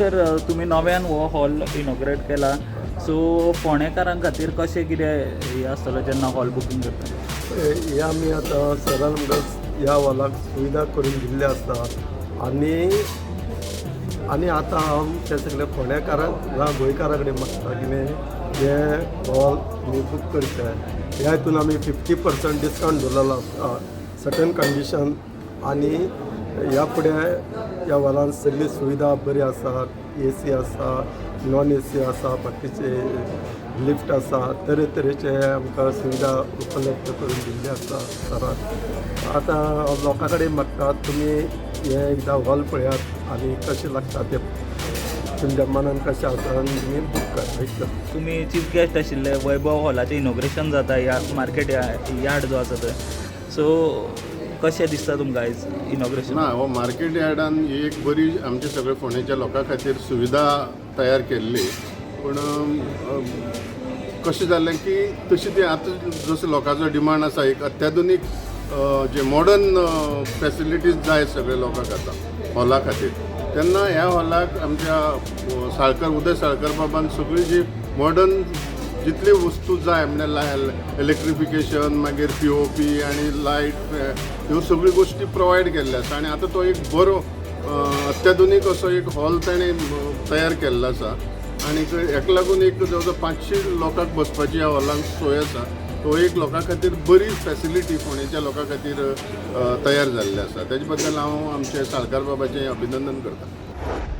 तर तुम्ही नव्यान हो हॉल इनॉग्रेट केला. सो फोंडेकारां खातीर कशें कितें हें आसतलें जेन्ना हॉल बुकींग करता? हे आमी आतां सरान म्हणटच ह्या हॉलाक सुविधा करून दिल्ली आसता आनी आतां हांव ते सगळे फोंडेकारांक वा गोंयकारां कडेन मागता कितें हे हॉल आमी बूक करचे. ह्या हितून आमी 50% डिस्कावंट दवरलेलो आसता सर्टन कंडिशन. आनी ह्या फुडें ह्या हॉलान सगळी सुविधा बरी आसा. AC आसा, नॉन AC आसा, बाकीचे लिफ्ट आसा, तरेतरेचे आमकां सुविधा उपलब्ध करून दिल्ली आसा सरान. आतां हांव लोकां कडेन मागता तुमी हे एकदां हॉल पळयात आनी कशें लागता ते तुमच्या मनान कशें आसा आनी तुमी बूक करात. तुम्ही चीफ गेस्ट आशिल्ले. वैभव हॉलाचें इनॉग्रेशन जाता ह्या मार्केट यार्ड जो आसा थंय. सो कशें दिसता तुमकां आयज इनॉग्रेशन? ना हो मार्केट यार्डान ही एक बरी आमचे सगळे फोंडेच्या लोकां खातीर सुविधा तयार केल्ली. पूण कशें जालें की तशी ती आतां जसो लोकांचो डिमांड आसा एक अत्याधुनीक जे मॉडर्न फॅसिलिटीज जाय सगळे लोकांक आतां हॉला खातीर. तेन्ना ह्या हॉलाक आमच्या साळकर उदय साळकर बाबान सगळी जी मॉडर्न जितली वस्तू जाय म्हणजे इलेक्ट्रिफिकेशन मागीर POP आनी लायट ह्यो सगळ्यो गोश्टी प्रोवायड केल्ल्यो आसा. आनी आतां तो एक बरो अत्याधुनीक असो एक हॉल ताणें तयार केल्लो आसा. आनी हेका लागून एक जवळ जवळ 500 लोकांक बसपाची ह्या हॉलांत सोय आसा. तो एक लोकां खातीर बरी फॅसिलिटी फोंडेच्या लोकां खातीर तयार जाल्ली आसा. तेजे बद्दल हांव आमचे साळकार बाबाचें अभिनंदन करतां.